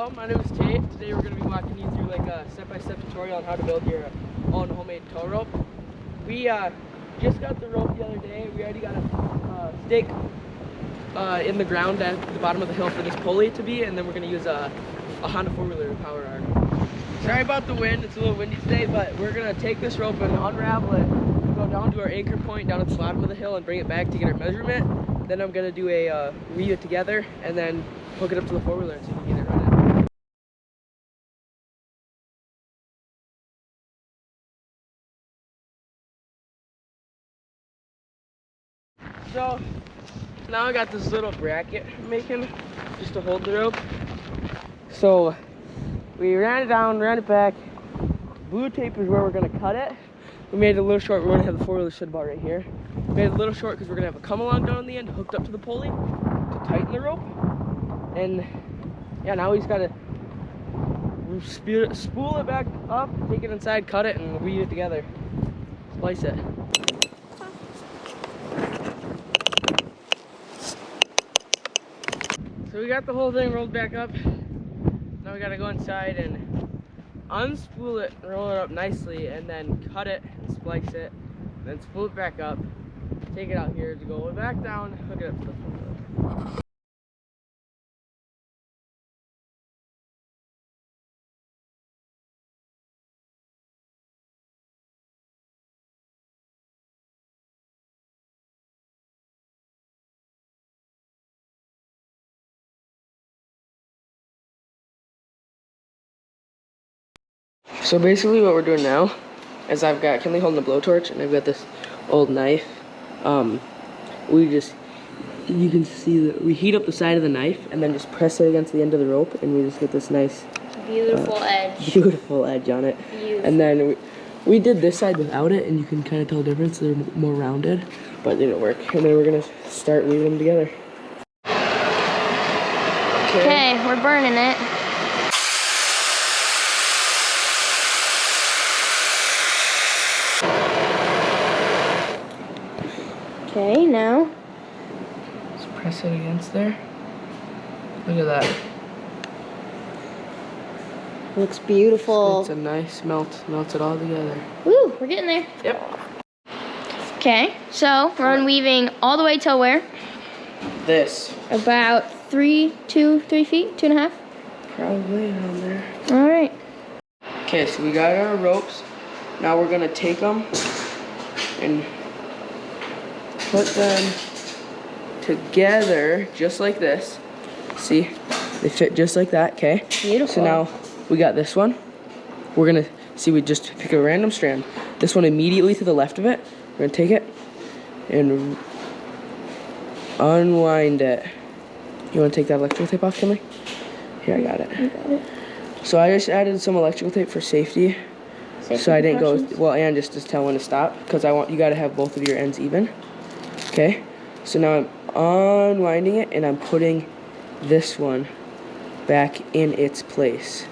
Hello, my name is Tate. Today we're going to be walking you through like a step-by-step tutorial on how to build your own homemade tow rope. We just got the rope the other day. We already got a stake in the ground at the bottom of the hill for this pulley to be, and then we're going to use a Honda 4-wheeler to power our. Sorry about the wind, it's a little windy today, but we're going to take this rope and unravel it, go down to our anchor point down at the bottom of the hill and bring it back to get our measurement. Then I'm going to do a weave it together and then hook it up to the 4-wheeler so we can get it running. So now I got this little bracket I'm making just to hold the rope. So we ran it down, ran it back. Blue tape is where we're gonna cut it. We made it a little short. We're gonna have the 4-wheeler stood about right here. We made it a little short because we're gonna have a come along down the end hooked up to the pulley to tighten the rope. And yeah, now we just gotta spool it back up, take it inside, cut it, and weave it together. Splice it. So we got the whole thing rolled back up. Now we gotta go inside and unspool it, roll it up nicely, and then cut it and splice it, and then spool it back up, take it out here to go back down, hook it up to the 4-wheeler. So basically what we're doing now is I've got Kynlee holding a blowtorch and I've got this old knife. You can see that we heat up the side of the knife and then just press it against the end of the rope and we just get this nice beautiful edge. Beautiful edge on it. Beautiful. And then we did this side without it and you can kind of tell the difference. They're more rounded, but they didn't work. And then we're gonna start weaving them together. Okay, we're burning it. Okay, now Just press it against there. Look at that. looks beautiful. It's a nice melt. Melts it all together. Woo, we're getting there. Yep. Okay, so we're unweaving all the way till where? This. About 3 feet, 2.5? Probably around there. All right. Okay, so we got our ropes. Now we're gonna take them and put them together just like this. See, they fit just like that, okay? Beautiful. So now we got this one. We're gonna see, we just pick a random strand. This one immediately to the left of it. We're gonna take it and unwind it. You wanna take that electrical tape off, Kynlee? Here, I got it. You got it. So I just added some electrical tape for safety. So I didn't go, well, and just to tell when to stop, because you gotta have both of your ends even. Okay, so now I'm unwinding it and I'm putting this one back in its place.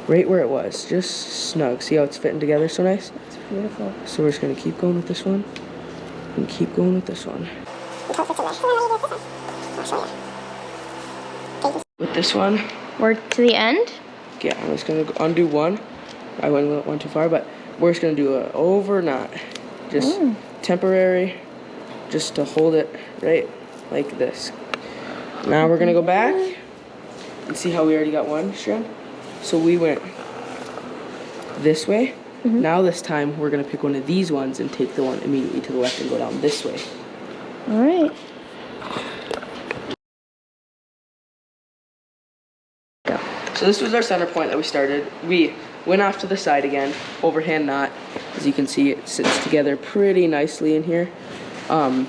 Right where it was, just snug. See how it's fitting together so nice? It's beautiful. So we're just gonna keep going with this one and keep going with this one. With this one. We're to the end? Yeah, I'm just gonna undo one. I went too far, but we're just gonna do a over knot. Just temporary, just to hold it right like this. Now we're gonna go back and see how we already got one strand. So we went this way. Now this time we're gonna pick one of these ones and take the one immediately to the left and go down this way. All right. Go. So this was our center point that we started. We went off to the side again, overhand knot. As you can see, it sits together pretty nicely in here. And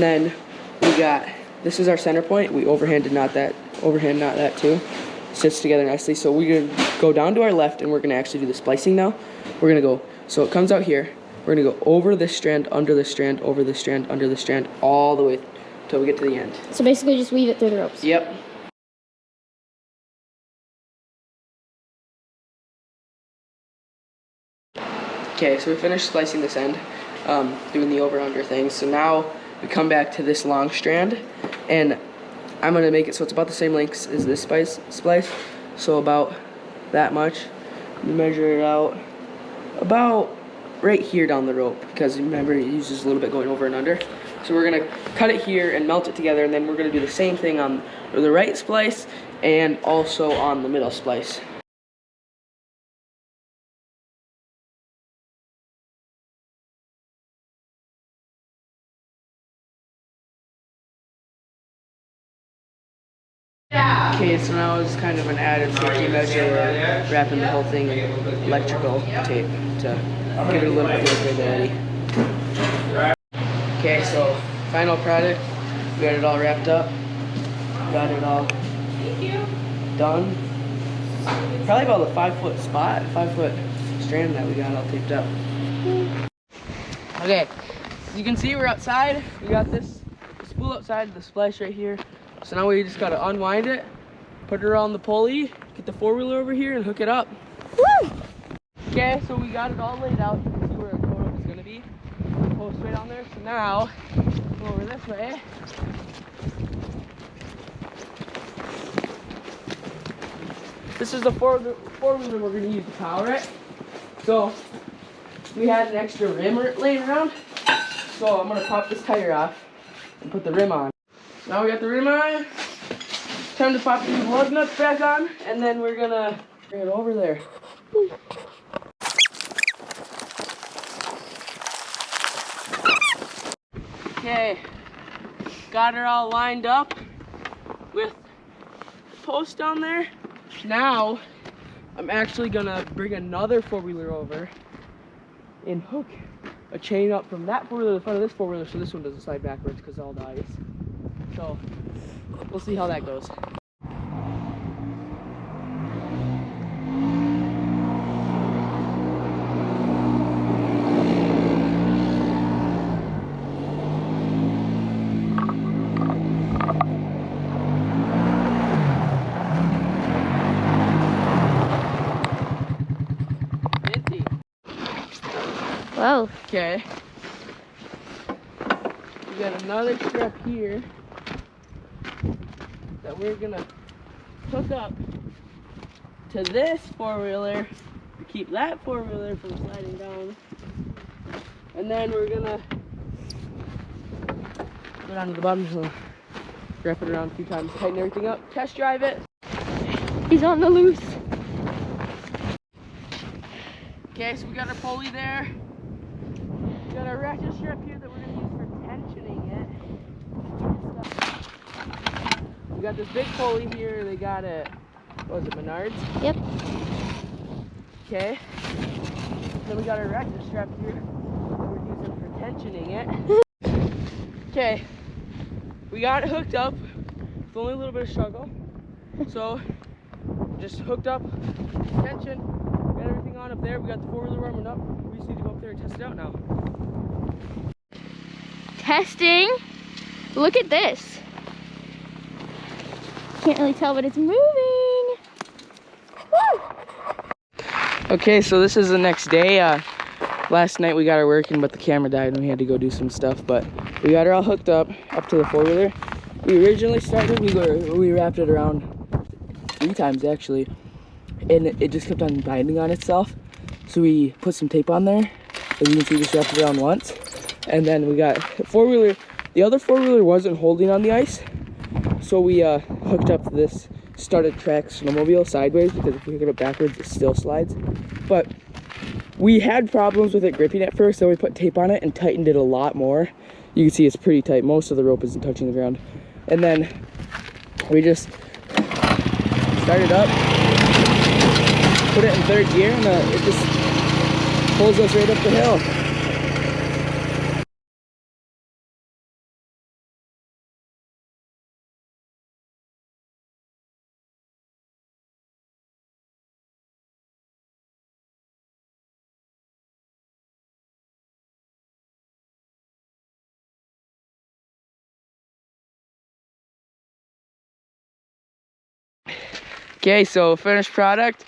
then we got, this is our center point. We overhand knot that too. Sits together nicely. So we're gonna go down to our left and we're gonna actually do the splicing now. We're gonna go, so it comes out here. We're gonna go over this strand, under this strand, over this strand, under this strand, all the way till we get to the end. So basically just weave it through the ropes. Yep. Okay, so we finished splicing this end, doing the over-under thing. So now we come back to this long strand, and I'm gonna make it so it's about the same length as this splice. so about that much. You measure it out about right here down the rope, because remember it uses a little bit going over and under. So we're gonna cut it here and melt it together, and then we're gonna do the same thing on the right splice and also on the middle splice. Okay, so now it's kind of an added safety measure. We're wrapping the whole thing in electrical tape to give it a little bit more durability. Okay, so final product. We got it all wrapped up. Got it all done. Probably about a 5-foot spot, 5-foot strand that we got all taped up. Okay, as you can see, we're outside. We got this spool outside, the splice right here. So now we just gotta unwind it, put it around the pulley, get the four-wheeler over here and hook it up. Woo! Okay, so we got it all laid out. You can see where our tow rope is gonna be. Post right on there. So now, go over this way. This is the four-wheeler we're gonna use to power it. So we had an extra rim laying around. So I'm gonna pop this tire off and put the rim on. Now we got the rim on. Time to pop these lug nuts back on, and then we're gonna bring it over there. Okay, got her all lined up with the post down there. Now I'm actually gonna bring another four-wheeler over and hook a chain up from that four-wheeler to the front of this four-wheeler, so this one doesn't slide backwards because of all the ice. So we'll see how that goes. Whoa. Okay. We got another strap here that we're gonna hook up to this four-wheeler to keep that four-wheeler from sliding down. And then we're gonna go down to the bottom, so wrap it around a few times, tighten everything up, test drive it. He's on the loose. Okay, so we got our pulley there. We got our ratchet strap here that we're gonna use for tensioning it. We got this big pulley here. They got it, what was it, Menards? Yep. Okay. Then we got our ratchet strap here that we're using for tensioning it. Okay. We got it hooked up. It's only a little bit of struggle. So, just hooked up, tension, got everything on up there. We got the four-wheeler warming up. We just need to go up there and test it out now. Testing. Look at this. Can't really tell, but it's moving. Woo! Okay, so this is the next day. Last night we got her working, but the camera died and we had to go do some stuff. But we got her all hooked up to the four-wheeler. We originally started, we wrapped it around 3 times actually, and it just kept on binding on itself. So we put some tape on there. As you can see, just wrapped it around once. And then we got four-wheeler. The other four-wheeler wasn't holding on the ice. So we hooked up this started track snowmobile sideways, because if we hook it up backwards, it still slides. But we had problems with it gripping at first, so we put tape on it and tightened it a lot more. You can see it's pretty tight. Most of the rope isn't touching the ground. And then we just started up, put it in 3rd gear, and it just pulls us right up the hill. Okay, so finished product.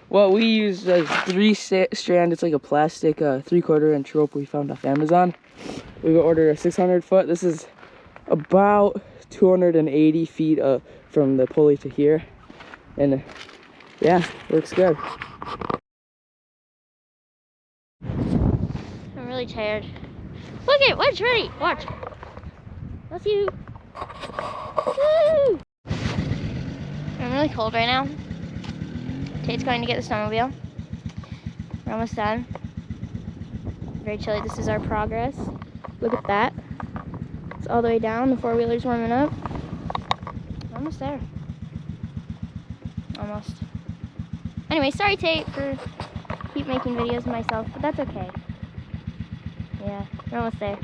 What we use is 3-strand. It's like a plastic 3/4 inch rope we found off Amazon. We ordered a 600 foot. This is about 280 feet from the pulley to here, and Yeah, works good. I'm really tired. Look at watch, ready, watch. That's you. Woo! I'm really cold right now. Tate's going to get the snowmobile. We're almost done. Very chilly. This is our progress. Look at that. It's all the way down. The four-wheeler's warming up. Almost there. Almost. Anyway, sorry Tate for keep making videos of myself, but that's okay. Yeah, we're almost there.